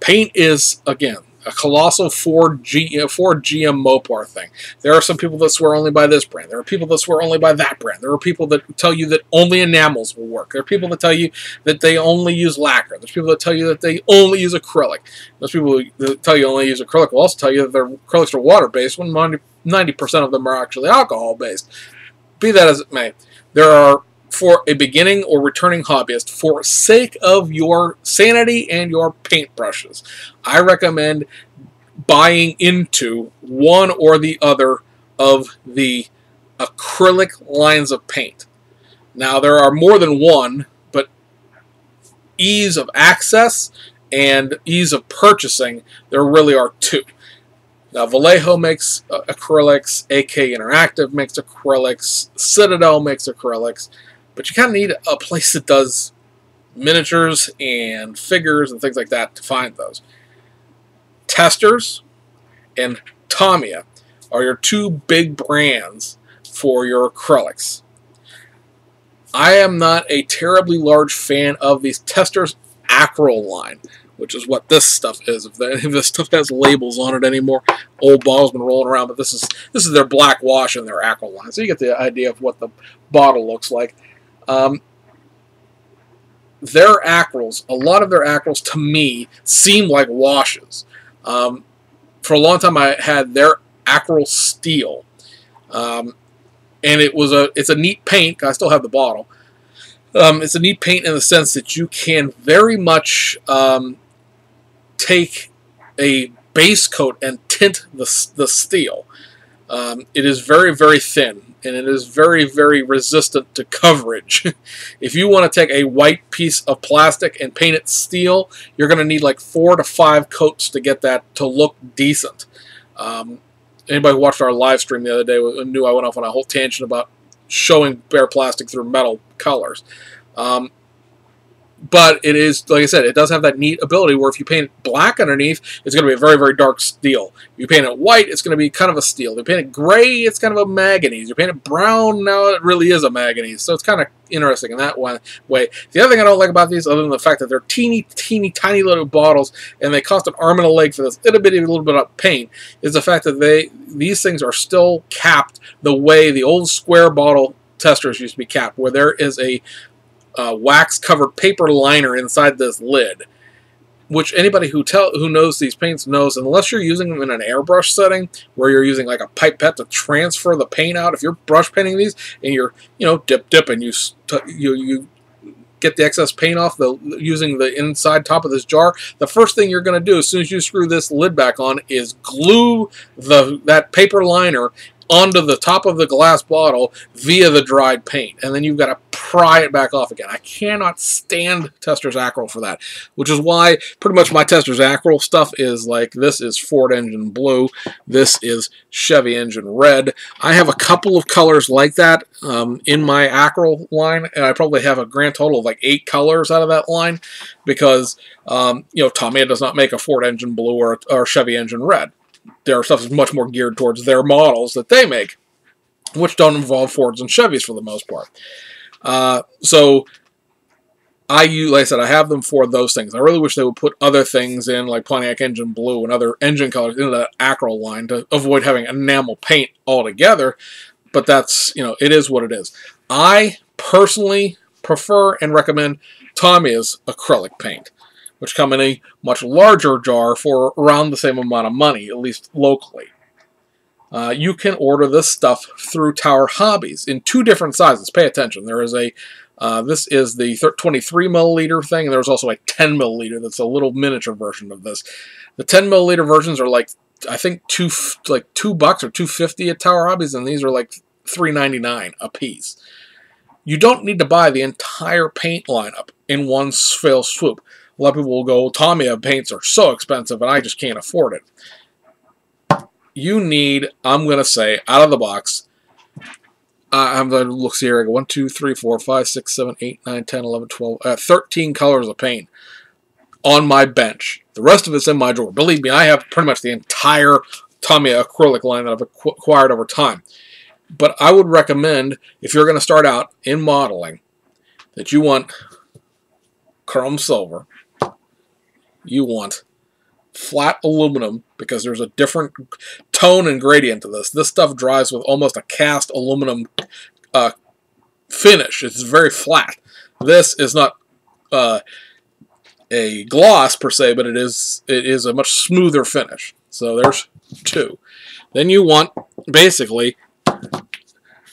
Paint is, again, a colossal Ford GM Mopar thing. There are some people that swear only by this brand. There are people that swear only by that brand. There are people that tell you that only enamels will work. There are people that tell you that they only use lacquer. There's people that tell you that they only use acrylic. Those people that tell you only use acrylic will also tell you that their acrylics are water-based when 90% of them are actually alcohol-based. Be that as it may, there are, for a beginning or returning hobbyist, for sake of your sanity and your paintbrushes, I recommend buying into one or the other of the acrylic lines of paint. Now, there are more than one, but ease of access and ease of purchasing, there really are two. Now, Vallejo makes acrylics, AK Interactive makes acrylics, Citadel makes acrylics, but you kind of need a place that does miniatures and figures and things like that to find those. Testers and Tamiya are your two big brands for your acrylics. I am not a terribly large fan of these Testers Acryl line, which is what this stuff is. If this stuff has labels on it anymore, old bottle's been rolling around, but this is their black wash and their Acryl line. So you get the idea of what the bottle looks like. Their acryls, a lot of their acryls to me seem like washes. For a long time I had their acryl steel, and it's a neat paint. I still have the bottle. It's a neat paint in the sense that you can very much take a base coat and tint the steel. It is very, very thin, and it is very, very resistant to coverage. If you want to take a white piece of plastic and paint it steel, you're going to need like 4 to 5 coats to get that to look decent. Anybody who watched our live stream the other day knew I went off on a whole tangent about showing bare plastic through metal colors. But it is, like I said, it does have that neat ability where if you paint it black underneath, it's going to be a very, very dark steel. If you paint it white, it's going to be kind of a steel. If you paint it gray, it's kind of a manganese. You paint it brown, now it really is a manganese. So it's kind of interesting in that way. The other thing I don't like about these, other than the fact that they're teeny, teeny, tiny little bottles, and they cost an arm and a leg for this little bit of paint, is the fact that these things are still capped the way the old square bottle testers used to be capped, where there is a wax-covered paper liner inside this lid, which anybody who knows these paints knows, unless you're using them in an airbrush setting where you're using like a pipette to transfer the paint out. If you're brush painting these and you're dip and you get the excess paint off using the inside top of this jar, the first thing you're going to do as soon as you screw this lid back on is glue that paper liner onto the top of the glass bottle via the dried paint, and then you've got to pry it back off again. I cannot stand Testors Acryl for that, which is why pretty much my Testors Acryl stuff is like, this is Ford engine blue, this is Chevy engine red. I have a couple of colors like that in my Acryl line, and I probably have a grand total of like 8 colors out of that line, because you know, Tamiya does not make a Ford engine blue or Chevy engine red. Their stuff is much more geared towards their models that they make, which don't involve Fords and Chevys for the most part. So I use, like I said, I have them for those things. I really wish they would put other things in, like Pontiac engine blue and other engine colors into that Acryl line to avoid having enamel paint altogether. But that's, you know, it is what it is. I personally prefer and recommend Tamiya's acrylic paint, which come in a much larger jar for around the same amount of money, at least locally. You can order this stuff through Tower Hobbies in 2 different sizes. Pay attention. There is a, this is the 23 milliliter thing, and there's also a 10 milliliter that's a little miniature version of this. The 10 milliliter versions are like, I think, $2 or $2.50 at Tower Hobbies, and these are like $3.99 a piece. You don't need to buy the entire paint lineup in one fell swoop. A lot of people will go, Tamiya paints are so expensive and I just can't afford it. You need, I'm going to say, out of the box, I'm going to look here, I go 1, 2, 3, 4, 5, 6, 7, 8, 9, 10, 11, 12, 13 colors of paint on my bench. The rest of it's in my drawer. Believe me, I have pretty much the entire Tamiya acrylic line that I've acquired over time. But I would recommend, if you're going to start out in modeling, that you want chrome silver, you want flat aluminum, because there's a different tone and gradient to this. This stuff dries with almost a cast aluminum finish. It's very flat. This is not a gloss per se, but it is a much smoother finish. So there's 2. Then you want, basically,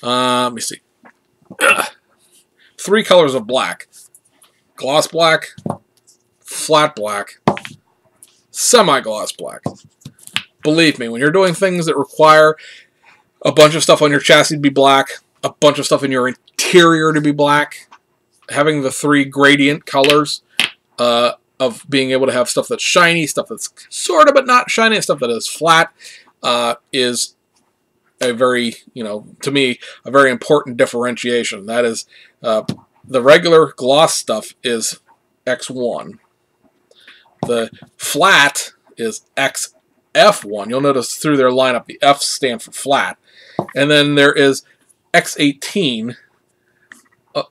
let me see, 3 colors of black. Gloss black, flat black, semi-gloss black. Believe me, when you're doing things that require a bunch of stuff on your chassis to be black, a bunch of stuff in your interior to be black, having the 3 gradient colors of being able to have stuff that's shiny, stuff that's sort of but not shiny, and stuff that is flat is a very, you know, to me, a very important differentiation. That is, the regular gloss stuff is X1. The flat is XF1. You'll notice through their lineup, the F stand for flat. And then there is X18,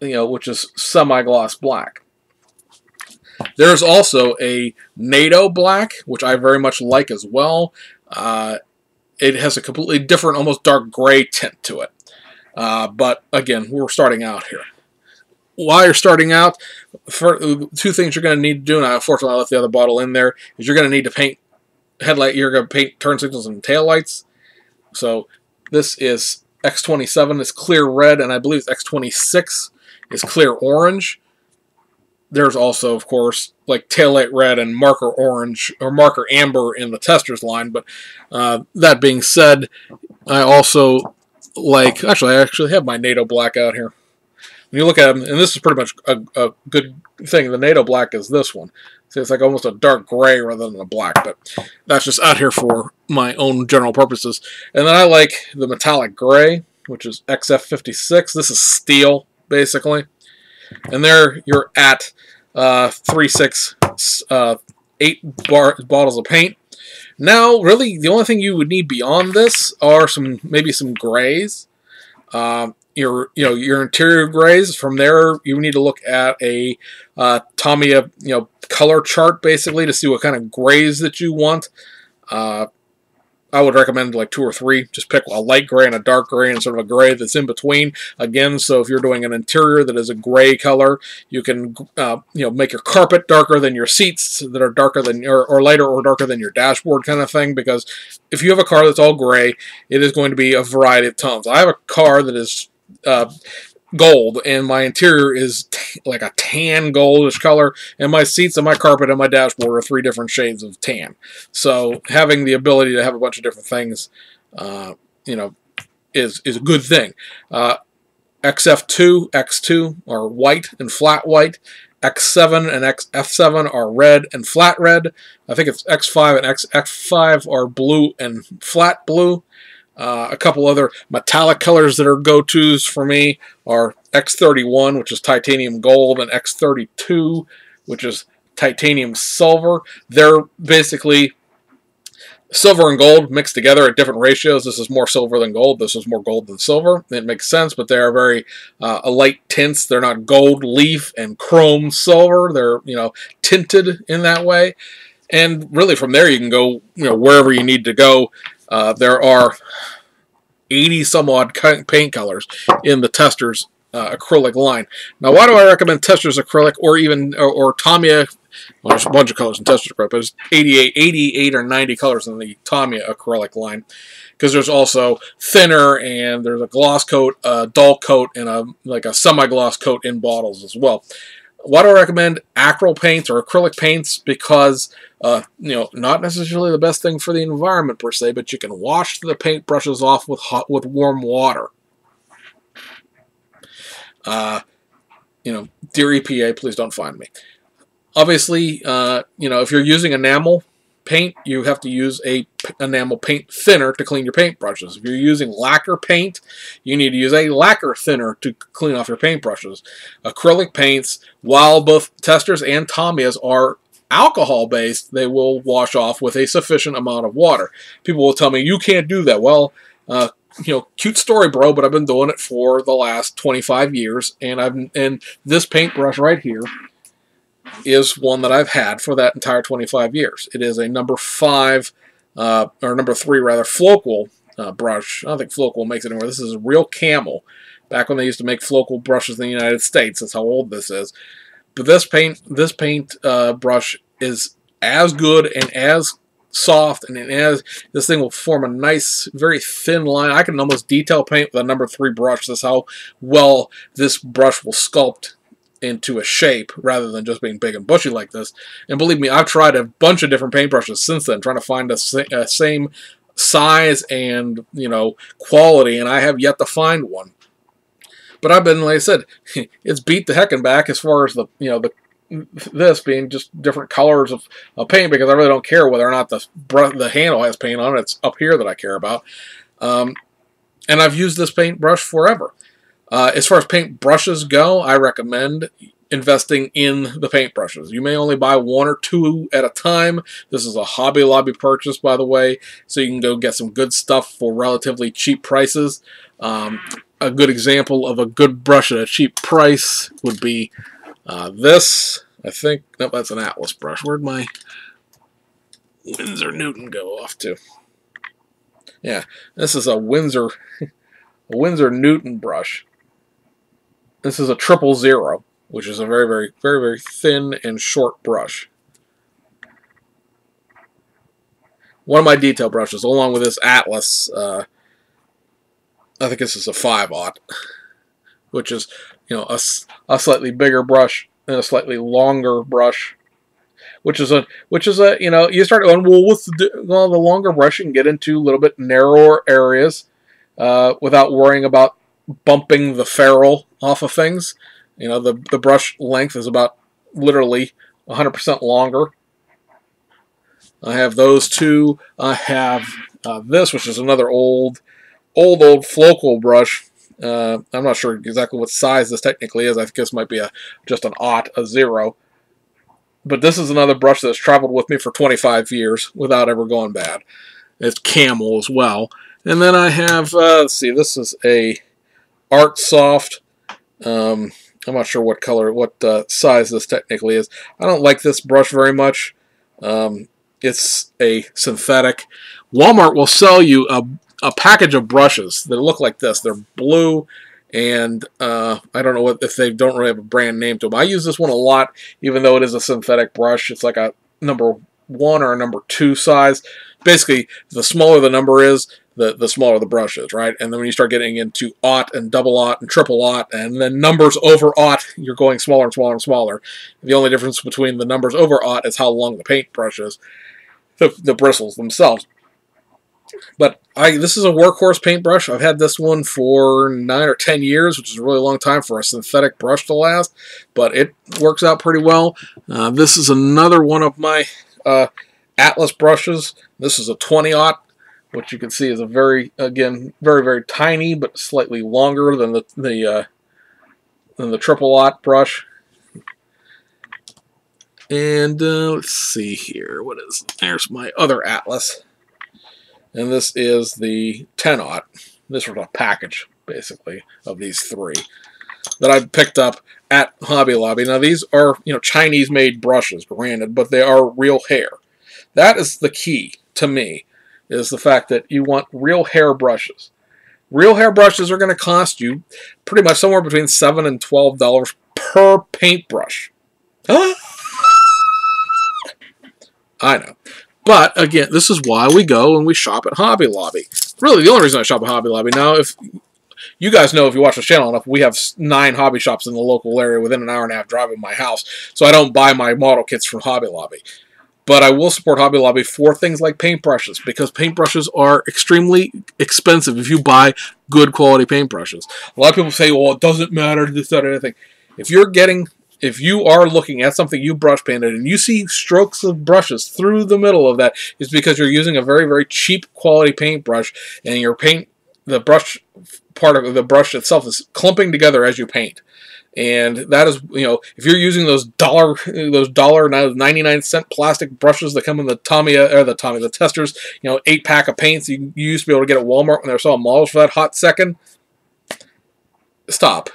you know, which is semi-gloss black. There's also a NATO black, which I very much like as well. It has a completely different, almost dark gray tint to it. But again, we're starting out here. While you're starting out, for 2 things you're going to need to do, and unfortunately I left the other bottle in there, is you're going to need to paint headlight, you're going to paint turn signals and tail lights. So this is X27 is clear red, and I believe it's X26 is clear orange. There's also, of course, like taillight red and marker orange or marker amber in the Testors line. But that being said, I also like, I actually have my NATO black out here. When you look at them, and this is pretty much a good thing, the NATO black is this one. So it's like almost a dark gray rather than a black, but that's just out here for my own general purposes. And then I like the metallic gray, which is XF56. This is steel, basically. And there you're at 3, 6, 8 bottles of paint. Now, really, the only thing you would need beyond this are maybe some grays. Your interior grays. From there, you need to look at a Tamiya color chart basically to see what kind of grays that you want. I would recommend like 2 or 3. Just pick a light gray and a dark gray and sort of a gray that's in between. Again, so if you're doing an interior that is a gray color, you can make your carpet darker than your seats that are darker than or lighter or darker than your dashboard kind of thing. Because if you have a car that's all gray, it is going to be a variety of tones. I have a car that is gold, and my interior is like a tan goldish color, and my seats and my carpet and my dashboard are 3 different shades of tan. So having the ability to have a bunch of different things, is a good thing. XF2, X2 are white and flat white. X7 and F7 are red and flat red. I think it's X5 and X5 are blue and flat blue. A couple other metallic colors that are go-tos for me are X31, which is titanium gold, and X32, which is titanium silver. They're basically silver and gold mixed together at different ratios. This is more silver than gold. This is more gold than silver. It makes sense, but they are very light tints. They're not gold, leaf, and chrome silver. They're, you know, tinted in that way. And really from there you can go, you know, wherever you need to go. There are 80 some odd paint colors in the Testors acrylic line. Now, why do I recommend Testors acrylic or even or Tamiya? Well, there's a bunch of colors in Testors acrylic, but there's 88 or 90 colors in the Tamiya acrylic line, because there's also thinner and there's a gloss coat, a dull coat, and a semi-gloss coat in bottles as well. Why do I recommend acryl paints or acrylic paints? Because you know, not necessarily the best thing for the environment per se, but you can wash the paint brushes off with warm water. You know, dear EPA, please don't find me. Obviously, you know, if you're using enamel paint, you have to use a enamel paint thinner to clean your paint brushes. If you're using lacquer paint, you need to use a lacquer thinner to clean off your paint brushes. Acrylic paints, while both Testors and Tamiyas are alcohol-based, they will wash off with a sufficient amount of water. People will tell me, you can't do that. Well, you know, cute story, bro, but I've been doing it for the last 25 years, and this paintbrush right here is one that I've had for that entire 25 years. It is a number 5, or number 3 rather, Flocal brush. I don't think Flocal makes it anymore. This is a real Camel. Back when they used to make Flocal brushes in the United States, that's how old this is. But this paint brush is as good and as soft, and as this thing will form a nice, very thin line. I can almost detail paint with a number 3 brush. That's how well this brush will sculpt into a shape rather than just being big and bushy like this. And believe me, I've tried a bunch of different paintbrushes since then, trying to find a same size and, you know, quality, and I have yet to find one. But I've been, like I said, it's beat the heckin' back as far as the, you know, this being just different colors of paint, because I really don't care whether or not the handle has paint on it. It's up here that I care about. And I've used this paintbrush forever. As far as paint brushes go, I recommend investing in the paintbrushes. You may only buy 1 or 2 at a time. This is a Hobby Lobby purchase, by the way, so you can go get some good stuff for relatively cheap prices. A good example of a good brush at a cheap price would be this. I think, nope, that's an Atlas brush. Where'd my Winsor Newton go off to? Yeah, this is a Winsor Newton brush. This is a 000, which is a very, very, very, very thin and short brush. One of my detail brushes, along with this Atlas, I think this is a 5/0, which is, you know, a slightly bigger brush and a slightly longer brush. Which is a you know, you start going, well, the longer brush, you can get into a little bit narrower areas without worrying about bumping the ferrule off of things. You know, the brush length is about literally 100% longer. I have those two. I have this, which is another old Flocal brush. I'm not sure exactly what size this technically is. I think this might be just an 0. But this is another brush that's traveled with me for 25 years without ever going bad. It's Camel as well. And then I have, let's see, this is a Art Soft. I'm not sure what color, what size this technically is. I don't like this brush very much. It's a synthetic. Walmart will sell you a package of brushes that look like this. They're blue, and I don't know if they don't really have a brand name to them. I use this one a lot, even though it is a synthetic brush. It's like a number 1 or a number 2 size. Basically, the smaller the number is, the smaller the brush is, right? And then when you start getting into 0 and 000 and 000, and then numbers over 0, you're going smaller and smaller and smaller. The only difference between the numbers over 0 is how long the paintbrush is, the bristles themselves. But This is a workhorse paintbrush. I've had this one for 9 or 10 years, which is a really long time for a synthetic brush to last, but it works out pretty well. This is another one of my Atlas brushes. This is a 20-aught, which you can see is a very, again, very, very tiny, but slightly longer than the triple-aught brush. And let's see here. What is? There's my other Atlas. And this is the 10-aught. This was a package, basically, of these three that I picked up at Hobby Lobby. Now, these are, Chinese-made brushes, granted, but they are real hair. That is the key to me, is the fact that you want real hair brushes. Real hair brushes are going to cost you pretty much somewhere between $7 and $12 per paintbrush. Huh? I know. But, again, this is why we go and we shop at Hobby Lobby. Really, the only reason I shop at Hobby Lobby. Now, if you guys know, if you watch the channel enough, we have 9 hobby shops in the local area within an hour-and-a-half drive of my house. So I don't buy my model kits from Hobby Lobby. But I will support Hobby Lobby for things like paintbrushes, because paintbrushes are extremely expensive if you buy good quality paintbrushes. A lot of people say, well, it doesn't matter, this, that, or anything. If you are looking at something you brush painted and you see strokes of brushes through the middle of that, it's because you're using a very, very cheap quality paintbrush, and the brush part of the brush itself is clumping together as you paint. And that is, if you're using those $1.99 plastic brushes that come in the the testers, 8-pack of paints you used to be able to get at Walmart when they were selling models for that hot second, stop.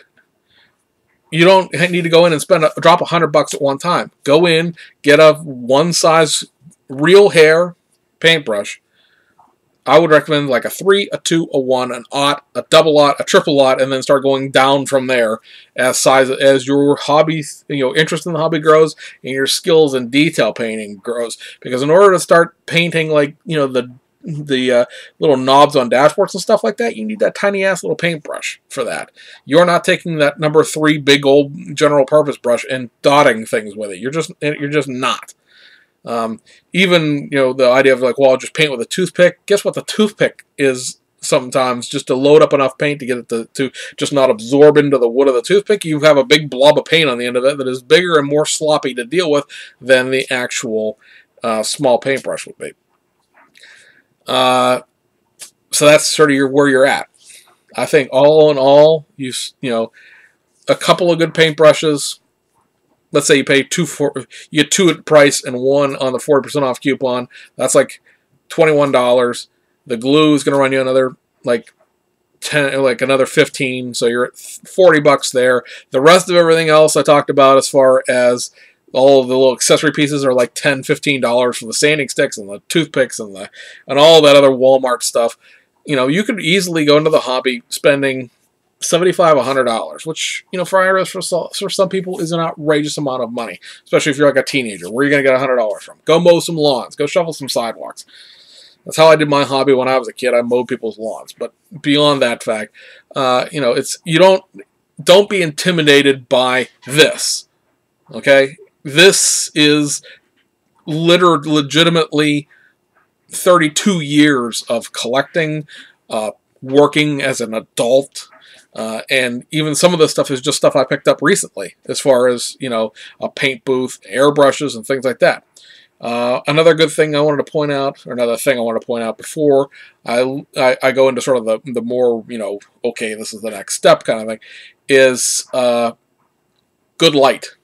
You don't need to go in and drop $100 at one time. Go in, get a one-size real hair paintbrush. I would recommend like a 3, a 2, a 1, an aught, a double-aught, a triple-aught, and then start going down from there as your hobby, interest in the hobby grows and your skills in detail painting grows. Because in order to start painting like, the little knobs on dashboards and stuff like that, you need that tiny-ass little paintbrush for that. You're not taking that number 3 big old general-purpose brush and dotting things with it. You're just not. Even, the idea of like, well, I'll just paint with a toothpick. Guess what? The toothpick is sometimes just to load up enough paint to get it to just not absorb into the wood of the toothpick. You have a big blob of paint on the end of it that is bigger and more sloppy to deal with than the actual small paintbrush would be. So that's sort of where you're at. I think all in all, a couple of good paintbrushes. Let's say you pay you get 2 at price and 1 on the 40% off coupon. That's like $21. The glue is going to run you another like another $15. So you're at $40 there. The rest of everything else I talked about, as far as all of the little accessory pieces, are like $10, $15 for the sanding sticks and the toothpicks and all that other Walmart stuff. You could easily go into the hobby spending $75, $100, which, for some people is an outrageous amount of money, especially if you're like a teenager. Where are you going to get $100 from? Go mow some lawns. Go shovel some sidewalks. That's how I did my hobby when I was a kid. I mowed people's lawns. But beyond that fact, don't be intimidated by this. Okay? This is legitimately 32 years of collecting, working as an adult, and even some of this stuff is just stuff I picked up recently, as far as, a paint booth, airbrushes, and things like that. Another good thing I wanted to point out, or another thing I wanted to point out before I go into sort of the more, okay, this is the next step kind of thing, is good light.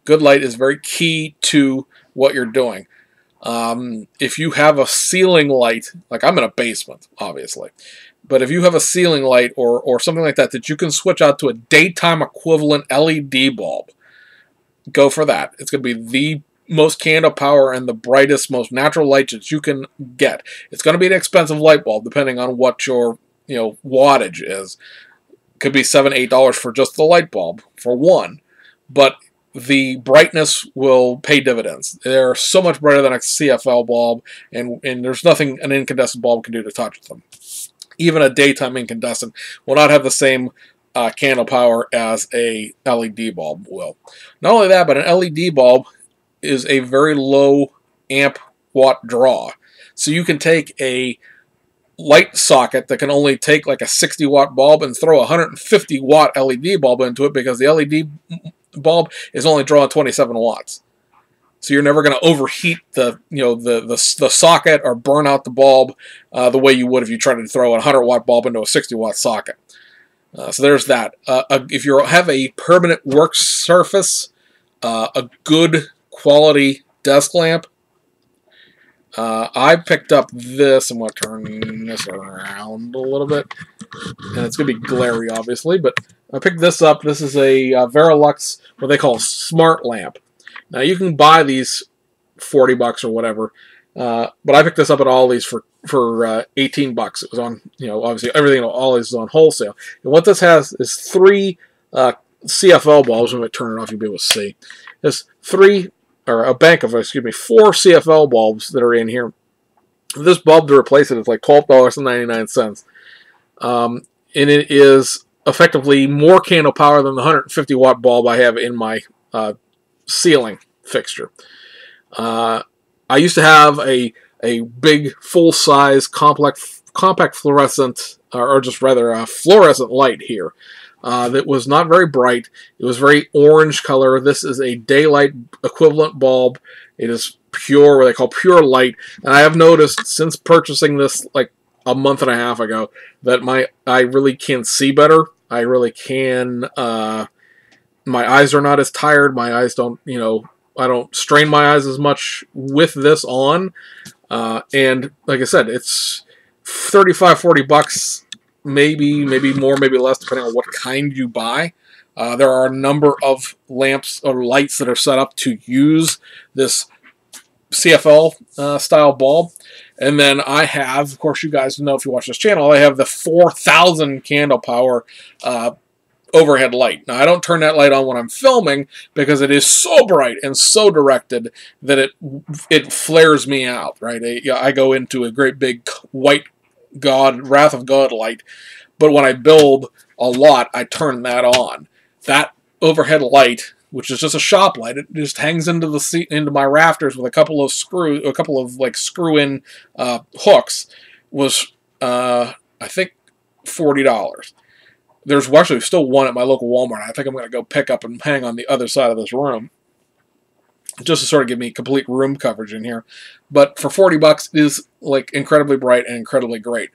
Good light is very key to what you're doing. If you have a ceiling light, like I'm in a basement, obviously, but if you have a ceiling light or something like that you can switch out to a daytime equivalent LED bulb, go for that. It's going to be the most candle power and the brightest, most natural light that you can get. It's going to be an expensive light bulb depending on what your wattage is. Could be $7, $8 for just the light bulb for one, but the brightness will pay dividends. They're so much brighter than a CFL bulb, and there's nothing an incandescent bulb can do to touch them. Even a daytime incandescent will not have the same candle power as a LED bulb will. Not only that, but an LED bulb is a very low amp watt draw. So you can take a light socket that can only take like a 60-watt bulb and throw a 150-watt LED bulb into it, because the LED bulb is only drawing 27 watts. So you're never going to overheat the socket or burn out the bulb the way you would if you tried to throw a 100-watt bulb into a 60-watt socket. So there's that. If you have a permanent work surface, a good quality desk lamp, I picked up this. I'm going to turn this around a little bit, and it's going to be glary, obviously, but I picked this up. This is a Verilux, what they call smart lamp. Now, you can buy these $40 or whatever, but I picked this up at Ollie's for $18. It was on, obviously everything at Ollie's is on wholesale. And what this has is 3 CFL bulbs. I'm going to turn it off, you'll be able to see. There's 4 CFL bulbs that are in here. This bulb to replace it is like $12.99. And it is effectively more candle power than the 150-watt bulb I have in my ceiling fixture. I used to have a big full-size compact fluorescent, or just rather a fluorescent light here that was not very bright. It was very orange color. This is a daylight equivalent bulb. It is pure, what they call pure light, and I have noticed since purchasing this like a month and a half ago that I really can see better. I really can. My eyes are not as tired. My eyes don't, I don't strain my eyes as much with this on. And like I said, it's $35-40, maybe more, maybe less, depending on what kind you buy. There are a number of lamps or lights that are set up to use this CFL style bulb. And then I have, of course, you guys know if you watch this channel, I have the 4,000 candle power overhead light. Now, I don't turn that light on when I'm filming because it is so bright and so directed that it flares me out, right? I go into a great big white Wrath of God light, but when I build a lot, I turn that on. That overhead light, which is just a shop light, it just hangs into my rafters with a couple of screw-in hooks, was I think $40. There's actually still one at my local Walmart. I think I'm going to go pick up and hang on the other side of this room, just to sort of give me complete room coverage in here. But for $40, it is like incredibly bright and incredibly great.